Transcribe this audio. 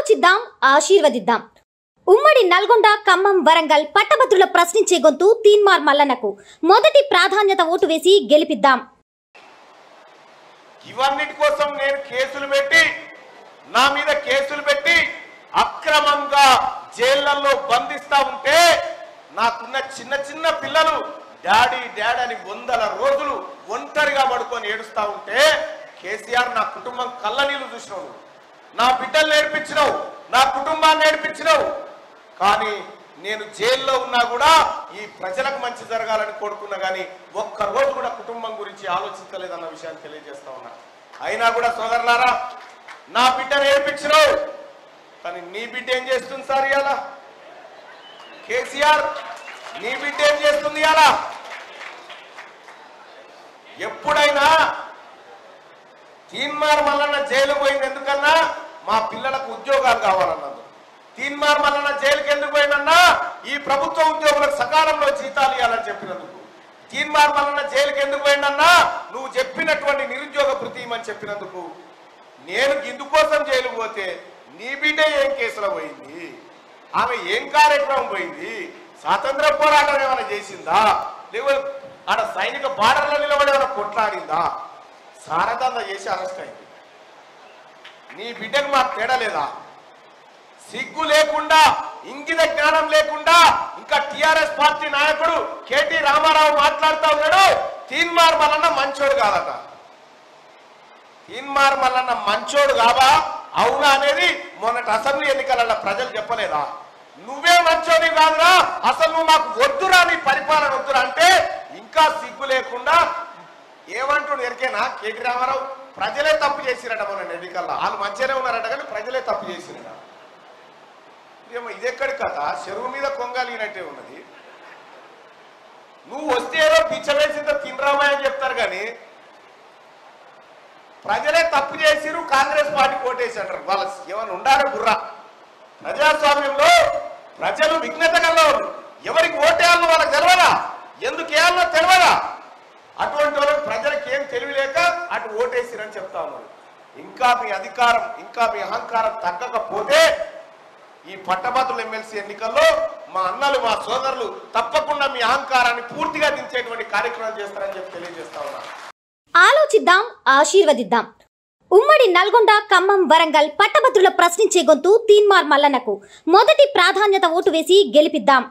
ఆలోచిద్దాం, ఆశీర్వదిద్దాం. ఉమ్మడి నల్గొండ, ఖమ్మం, వరంగల్ పట్టభద్రుల ప్రశ్నించే గొంతు తీన్మార్ మల్లన్నకు మొదటి ప్రాధాన్యత ఓటు వేసి గెలిపిద్దాం. ఇవన్నిటి కోసం నేను కేసులు పెట్టి నా మీద కేసులు పెట్టి అక్రమంగా జైళ్లలో బంధిస్తా ఉంటే నాకున్న చిన్న చిన్న పిల్లలు డాడీ డాడీ అని 100 రోజులు ఒంటరిగా పడుకొని ఏడుస్తా ఉంటే కేసీఆర్ నా కుటుంబం కళ్ళనీళ్ళు చూసినావు, నా బిడ్డలు నేర్పించినావు, నా కుటుంబాన్ని నేర్పించినావు. కానీ నేను జైల్లో ఉన్నా కూడా ఈ ప్రజలకు మంచి జరగాలని కోరుకున్నా కానీ ఒక్కరోజు కూడా కుటుంబం గురించి ఆలోచించలేదన్న విషయాన్ని తెలియజేస్తా ఉన్నా. అయినా కూడా సోదరులారా, నా బిడ్డ నేర్పించినావు, కానీ నీ బిడ్డ ఏం చేస్తుంది సార్ ఇవాళ? కేసీఆర్ నీ బిడ్డ ఏం చేస్తుంది ఇవాళ? ఎప్పుడైనా తీన్మార్ మల్లన్న జైలు పోయింది ఎందుకన్నా? మా పిల్లలకు ఉద్యోగాలు కావాలన్నది. తీన్మార్ మల్లన్న జైలుకి ఎందుకు పోయిందన్నా? ఈ ప్రభుత్వ ఉద్యోగులకు సకాలంలో జీతాలు ఇవ్వాలని చెప్పినందుకు. తీన్మార్ మల్లన్న జైలుకి ఎందుకు పోయిందన్నా? నువ్వు చెప్పినటువంటి నిరుద్యోగ భృతి ఇవ్వమని చెప్పినందుకు. నేను ఇందుకోసం జైలు పోతే నీ బిడ్డ ఏం కేసులో పోయింది? ఆమె ఏం కార్యక్రమం పోయింది? స్వాతంత్ర పోరాటం ఏమైనా చేసిందా? లేకపోతే ఆడ సైనిక బార్డర్లో నిలబడి ఏమైనా కొట్లాడిందా? సారదంద చేసి అరెస్ట్ అయింది. నీ బిడ్డకు మాకు తేడా లేదా? సిగ్గు లేకుండా, ఇంగిత జ్ఞానం లేకుండా ఇంకా టిఆర్ఎస్ పార్టీ నాయకుడు కేటీ రామారావు మాట్లాడుతూ ఉన్నాడు, తీన్మార్ మల్లన్న మంచోడు కాదట. తీన్మార్ మల్లన్న మంచోడు కావా అవునా అనేది మొన్నటి అసెంబ్లీ ఎన్నికల ప్రజలు చెప్పలేదా? నువ్వే మంచోడి కాదురా, అసలు నువ్వు మాకు వద్దురా, నీ పరిపాలన వద్దురా అంటే ఇంకా సిగ్గు లేకుండా ఏమంటుడు ఎరికేనా కేటీ రామారావు? ప్రజలే తప్పు చేసిరట మొన్న ఎన్నికల్లో. వాళ్ళు మంచిగానే ఉన్నారట కానీ ప్రజలే తప్పు చేసిరట. ఏమో ఇదెక్కడి కథ? చెరువు మీద కొంగలిగినట్టే ఉన్నది. నువ్వు వస్తే ఏదో పిచ్చవేసిందో తినరామా అని చెప్తారు కానీ ప్రజలే తప్పు చేసిరు, కాంగ్రెస్ పార్టీ ఓటేసారు. వాళ్ళ ఏమైనా ఉండాలి బుర్రా? ప్రజాస్వామ్యంలో ప్రజలు విఘ్నత కల్లా ఎవరికి ఓటేయాలో వాళ్ళకి తెలియదా? ఎందుకు వేయాలో తెలియదా? అటువంటి వాళ్ళకి ప్రజలకు ఏం తెలియలేక అటు ఓటేసిరని చెప్తా ఉన్నారు. ఇంకా మీ అధికారం, ఇంకా మీ అహంకారం తగ్గకపోతే ఈ పట్టభద్రుల ఎమ్మెల్సీ ఎన్నికల్లో మా అన్నలు, మా సోదరులు తప్పకుండా మీ అహంకారాన్ని పూర్తిగా దించేటువంటి కార్యక్రమం చేస్తారని చెప్పి తెలియజేస్తా ఉన్నా. ఆలోచిద్దాం, ఆశీర్వదిద్దాం. ఉమ్మడి నల్గొండ, ఖమ్మం, వరంగల్ పట్టభద్రుల ప్రశ్నించే గొంతు తీన్మార్ మల్లన్నకు మొదటి ప్రాధాన్యత ఓటు వేసి గెలిపిద్దాం.